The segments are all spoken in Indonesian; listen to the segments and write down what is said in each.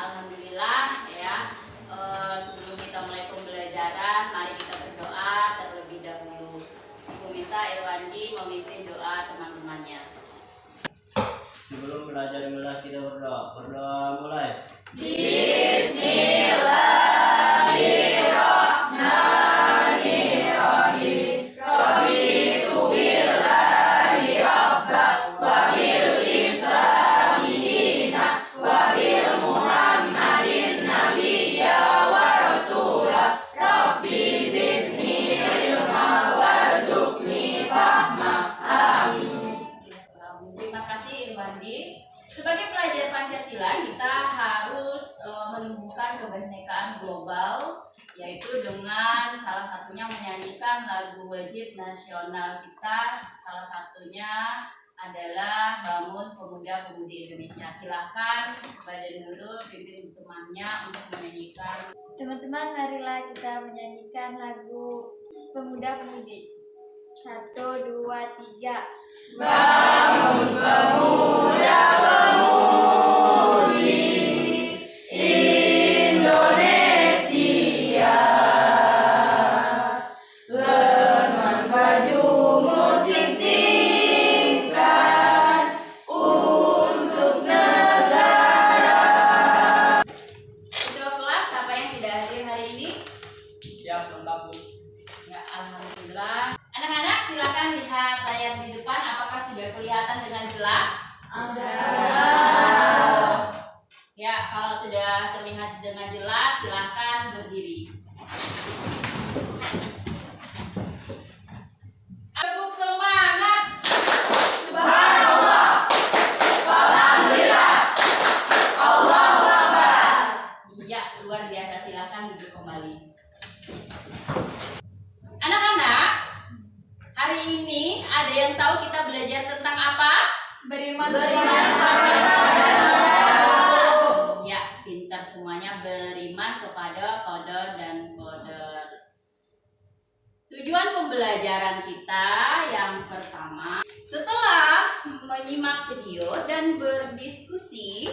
Alhamdulillah ya. Sebelum kita mulai pembelajaran, mari kita berdoa terlebih dahulu. Ibu minta Irwandi memimpin doa teman-temannya. Sebelum belajar mulai kita berdoa. Berdoa mulai. Bismillahirrahmanirrahim. Raditu billahi rabban wa bil islami dinan wa bil muhammadin nabiyya wa rasulah. Rabbi zidni ilma warzuqni fahma. Amin. Terima kasih Irwandi. Sebagai pelajar Pancasila, kita harus menumbuhkan kebinekaan global, yaitu dengan salah satunya menyanyikan lagu wajib nasional kita. Salah satunya adalah Bangun Pemuda-Pemudi Indonesia. Silakan kepada Nurul pimpin temannya untuk menyanyikan. Teman-teman, marilah kita menyanyikan lagu Pemuda-Pemudi. 1, 2, 3. Bangun pemuda-pemudi Indonesia dengan baju musik singkat untuk negara. Ketua kelas, siapa yang tidak hadir hari ini? Siap, lengkap, Bu. Ya, alhamdulillah. Anak-anak, silakan lihat layar di depan. Apakah sudah kelihatan dengan jelas? Ya, kalau sudah terlihat dengan jelas, silakan berdiri. Tepuk semangat. Subhanallah, walhamdulillah, Allahu Akbar. Iya, luar biasa. Silakan duduk kembali. Anak-anak, hari ini ada yang tahu kita belajar tentang apa? Beriman Ya, pintar semuanya, beriman kepada qadar dan qadar. Tujuan pembelajaran kita yang pertama, setelah menyimak video dan berdiskusi,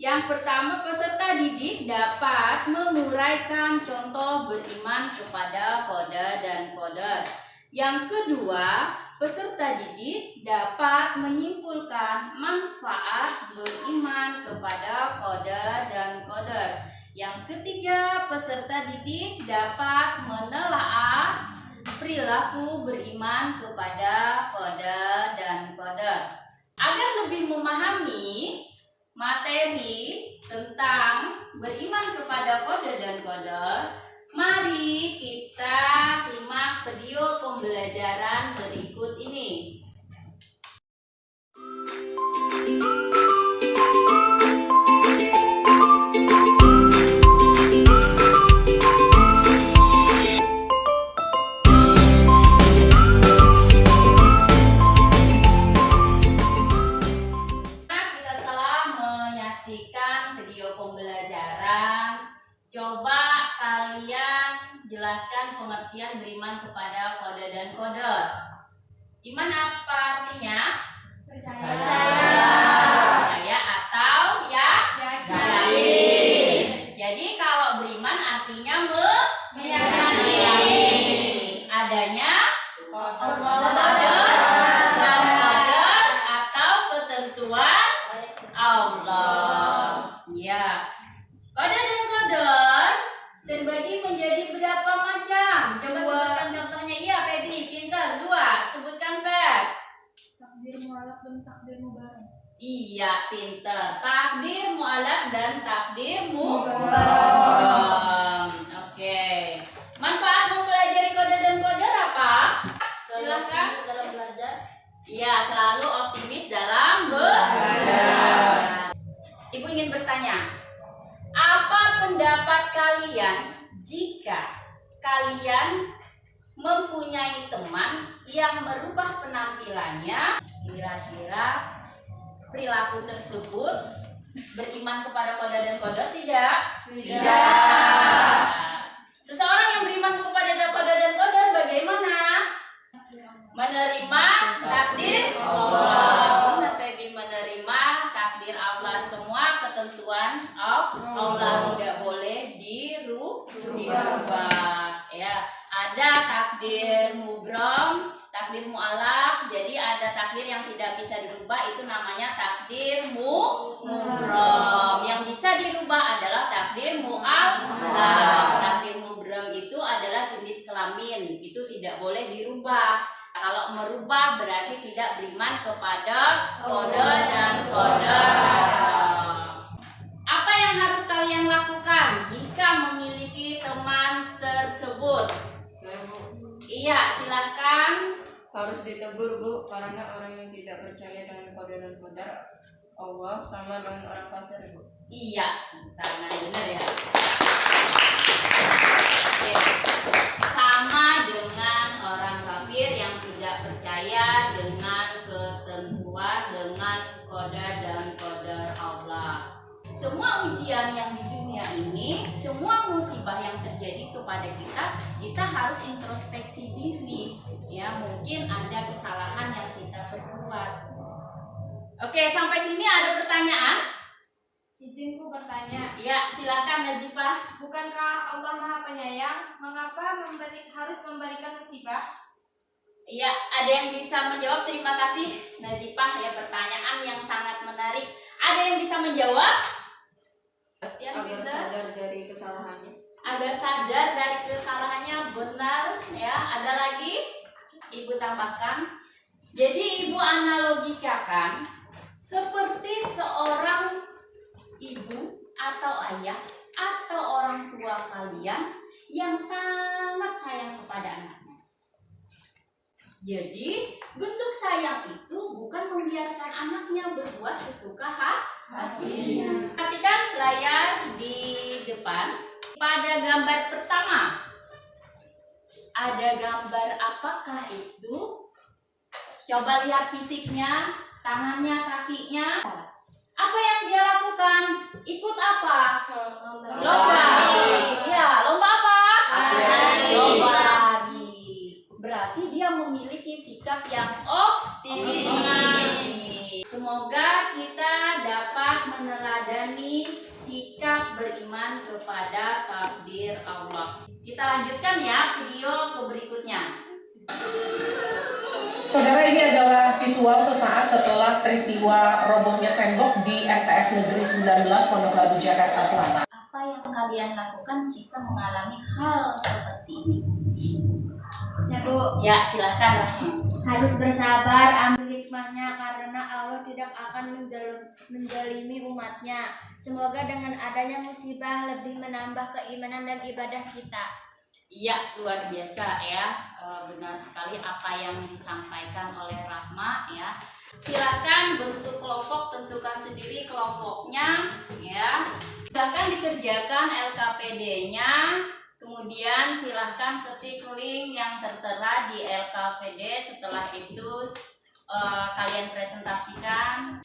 yang pertama peserta didik dapat menguraikan contoh beriman kepada qadar dan qadar. Yang kedua, peserta didik dapat menyimpulkan manfaat beriman kepada qadar dan qadar. Yang ketiga, peserta didik dapat menelaah perilaku beriman kepada qadar dan qadar. Agar lebih memahami materi tentang beriman kepada qadar dan qadar, mari kita simak video pembelajaran berikut ini. Kita telah menyaksikan video pembelajaran. Coba kalian jelaskan pengertian beriman kepada qadar dan qadar. Iman apa artinya? Percaya atau yakin. Jadi kalau beriman artinya meyakini adanya qadar dan qadar atau ketentuan Allah. Ya. Qadar dan qadar terbagi menjadi berapa macam? Coba sebutkan contohnya. Iya, Feby, pintar. 2, sebutkan Feb. Takdir mu'alaq dan takdir mubarak. Iya, pintar. Takdir mu'alaq dan takdir mubarak. Oke. Manfaat mempelajari qadar dan qadar apa? Silakan. Dalam belajar. Iya, selalu optimis dalam belajar. Ibu ingin bertanya, apa pendapat kalian jika kalian mempunyai teman yang merubah penampilannya? Kira-kira perilaku tersebut beriman kepada qadar dan qadar tidak? Tidak. Seseorang yang beriman kepada qadar dan qadar bagaimana? Menerima takdir Allah. Menerima takdir Allah, semua ketentuan dan Allah, tidak boleh dirubah. Ya, ada takdir mubrom, takdir mu'alaq. Jadi ada takdir yang tidak bisa dirubah, itu namanya takdir mubrom. Yang bisa dirubah adalah takdir mu'alaq. Takdir mubrom itu adalah jenis kelamin, itu tidak boleh dirubah. Kalau merubah berarti tidak beriman kepada qada dan qadar. Apa yang harus kalian lakukan jika memiliki teman tersebut? Iya, silahkan. Harus ditegur, Bu, karena orang yang tidak percaya dengan qada dan qadar Allah sama dengan orang kafir, Bu. Iya, tangan benar ya. Oke. Sama dengan orang kafir yang tidak percaya dengan ketentuan, dengan qadar dan qadar Allah. Semua ujian yang di dunia ini, semua musibah yang terjadi kepada kita, kita harus introspeksi diri. Ya, mungkin ada kesalahan yang kita perbuat. Oke, sampai sini ada pertanyaan? Izinku bertanya, Ya, silakan Najipah. bukankah Allah Maha Penyayang? Mengapa harus memberikan musibah? Iya, ada yang bisa menjawab? Terima kasih Najipah ya, pertanyaan yang sangat menarik. Ada yang bisa menjawab? Pastian Agar pintar. sadar dari kesalahannya. Agar sadar dari kesalahannya, benar ya. Ada lagi? Ibu tambahkan. Jadi ibu analogikakan seperti seorang ibu atau ayah atau orang tua kalian yang sangat sayang kepada anaknya. Jadi bentuk sayang itu bukan membiarkan anaknya berbuat sesuka hatinya. Perhatikan layar di depan. Pada gambar pertama ada gambar apakah itu? Coba lihat fisiknya, tangannya, kakinya. Apa yang dia lakukan? Ikut apa? Lomba. Iya, lomba apa? Lomba lari. Berarti dia memiliki sikap yang optimis. Semoga kita dapat meneladani sikap beriman kepada takdir Allah. Kita lanjutkan ya video ke berikutnya. Saudara, ini adalah visual sesaat setelah peristiwa robohnya tembok di MTS Negeri 19 Pondok Labu, Jakarta Selatan. Apa yang kalian lakukan jika mengalami hal seperti ini? Ya Bu, Ya, silahkan Rahim. harus bersabar, ambil hikmahnya karena Allah tidak akan menjalimi umatnya. Semoga dengan adanya musibah lebih menambah keimanan dan ibadah kita. Iya, luar biasa ya. Benar sekali apa yang disampaikan oleh Rahma ya. Silakan bentuk kelompok, tentukan sendiri kelompoknya ya. Silakan dikerjakan LKPD-nya. Kemudian silahkan ketik link yang tertera di LKPD. Setelah itu kalian presentasikan.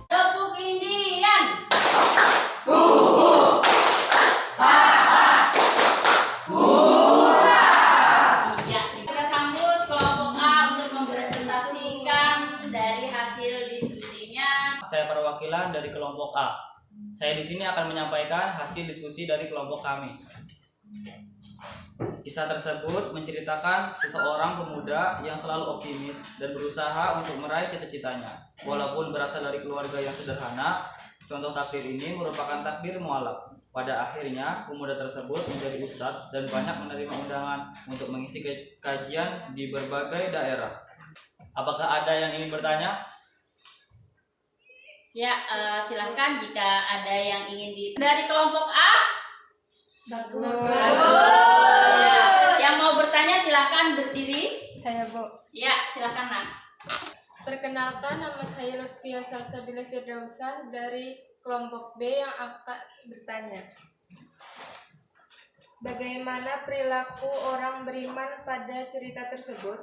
Tepuk Indian. Iya, kita sambut kelompok A untuk mempresentasikan dari hasil diskusinya. Saya perwakilan dari kelompok A. Saya di sini akan menyampaikan hasil diskusi dari kelompok kami. Kisah tersebut menceritakan seseorang pemuda yang selalu optimis dan berusaha untuk meraih cita-citanya. Walaupun berasal dari keluarga yang sederhana, contoh takdir ini merupakan takdir mu'alaq. Pada akhirnya, pemuda tersebut menjadi ustadz dan banyak menerima undangan untuk mengisi kajian di berbagai daerah. Apakah ada yang ingin bertanya? Ya, silahkan jika ada yang ingin dari kelompok A. Bagus. Ya, yang mau bertanya silahkan berdiri. Saya, Bu. Ya, silahkan Nan. Perkenalkan, nama saya Lutfia Salsabila Firdausa dari kelompok B yang akan bertanya. Bagaimana perilaku orang beriman pada cerita tersebut?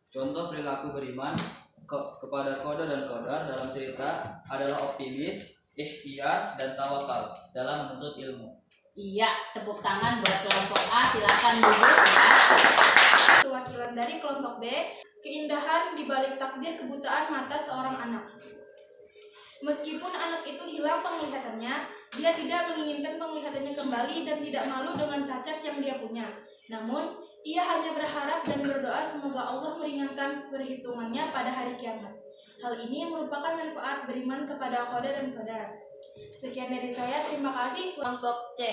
Contoh perilaku beriman kepada kode dan kodar dalam cerita adalah optimis, ikhtiar, dan tawakal dalam menuntut ilmu. Iya, tepuk tangan buat kelompok A. Silakan duduk ya. Perwakilan dari kelompok B, keindahan di balik takdir kebutaan mata seorang anak. Meskipun anak itu hilang penglihatannya, dia tidak menginginkan penglihatannya kembali dan tidak malu dengan cacat yang dia punya. Namun, ia hanya berharap dan berdoa semoga Allah meringankan perhitungannya pada hari kiamat. Hal ini merupakan manfaat beriman kepada qada dan qadar. Sekian dari saya, terima kasih. Kelompok C,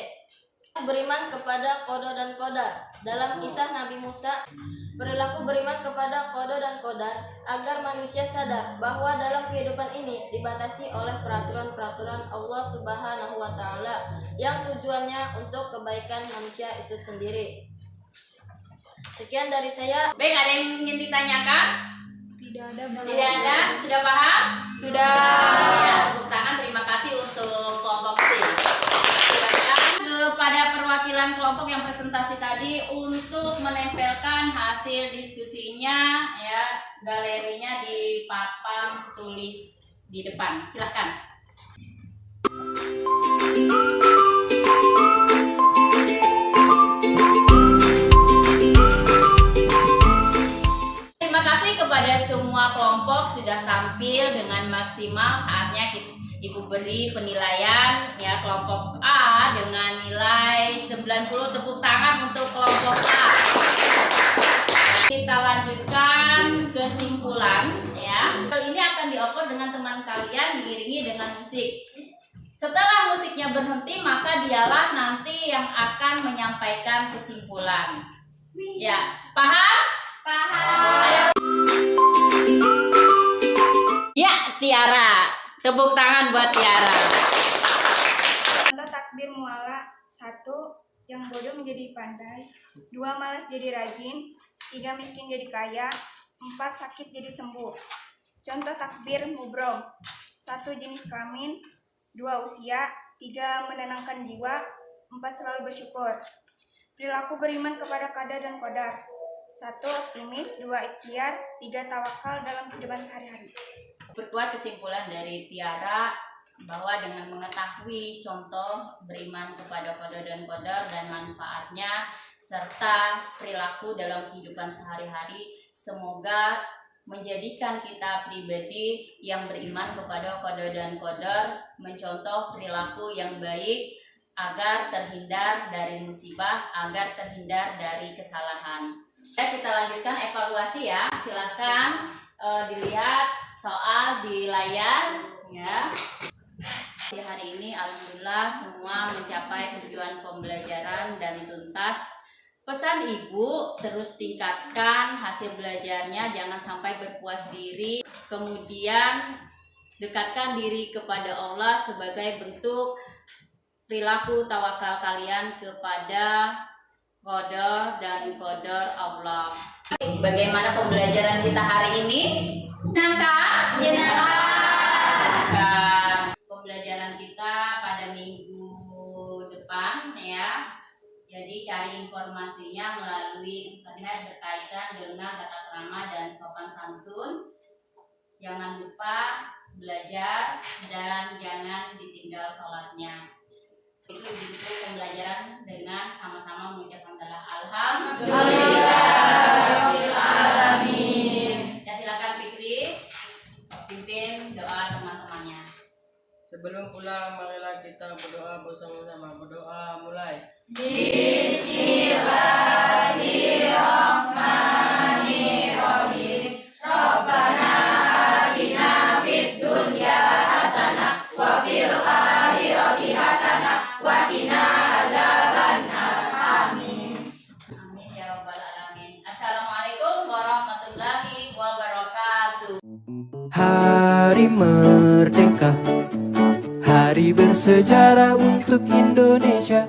beriman kepada qada dan qadar. Dalam kisah Nabi Musa, perilaku beriman kepada qada dan qadar agar manusia sadar bahwa dalam kehidupan ini dibatasi oleh peraturan-peraturan Allah Subhanahu wa taala yang tujuannya untuk kebaikan manusia itu sendiri. Sekian dari saya. Baik, ada yang ingin ditanyakan? Tidak ada. Tidak ada? Sudah paham? Sudah. Ya, tepuk tangan. Terima kasih untuk kelompok C. Silakan kepada perwakilan kelompok yang presentasi tadi untuk menempelkan hasil diskusinya, ya, galerinya di papan tulis di depan. Silakan. Terima kasih kepada semua kelompok sudah tampil dengan maksimal. Saatnya Ibu beri penilaian, ya. Kelompok A dengan nilai 90. Tepuk tangan untuk kelompok A. Kita lanjutkan kesimpulan, ya. Ini akan dioper dengan teman kalian diiringi dengan musik. Setelah musiknya berhenti, maka dialah nanti yang akan menyampaikan kesimpulan. Ya, paham? Paham. Ya, Tiara. Tepuk tangan buat Tiara. Contoh takbir muala: 1. Yang bodoh menjadi pandai. 2. Malas jadi rajin. 3. Miskin jadi kaya. 4. Sakit jadi sembuh. Contoh takbir mubrom: 1. Jenis kelamin. 2. Usia. 3. Menenangkan jiwa. 4. Selalu bersyukur. Perilaku beriman kepada qada dan qadar: 1. Optimis. 2. Ikhtiar. 3. Tawakal dalam kehidupan sehari-hari. Berkuat kesimpulan dari Tiara bahwa dengan mengetahui contoh beriman kepada qada dan qadar dan manfaatnya serta perilaku dalam kehidupan sehari-hari, semoga menjadikan kita pribadi yang beriman kepada qada dan qadar, mencontoh perilaku yang baik agar terhindar dari musibah, agar terhindar dari kesalahan. Kita lanjutkan evaluasi, ya. Silakan dilihat soal di layar, ya. Di hari ini alhamdulillah semua mencapai tujuan pembelajaran dan tuntas. Pesan Ibu, terus tingkatkan hasil belajarnya, jangan sampai berpuas diri. Kemudian dekatkan diri kepada Allah sebagai bentuk perilaku tawakal kalian kepada qada dan qadar Allah. Bagaimana pembelajaran kita hari ini? Menyenangkan? Menyenangkan. Pembelajaran kita pada minggu depan, ya. Jadi cari informasinya melalui internet berkaitan dengan tata krama dan sopan santun. Jangan lupa belajar dan jangan ditinggal sholatnya. Itu ditutup pembelajaran dengan sama-sama mengucapkan alhamdulillah. Ya, silakan Fikri pimpin doa teman-temannya. Sebelum pulang, marilah kita berdoa bersama-sama. Berdoa mulai. Bismillahirrahmanirrahim. Rabbana atina fid dunya hasanah wa fil akhirati hasanah wa qina adzabannar. Amin. Amin ya rabbal alamin. Assalamualaikum warahmatullahi wabarakatuh. Hari merdeka, hari bersejarah untuk Indonesia.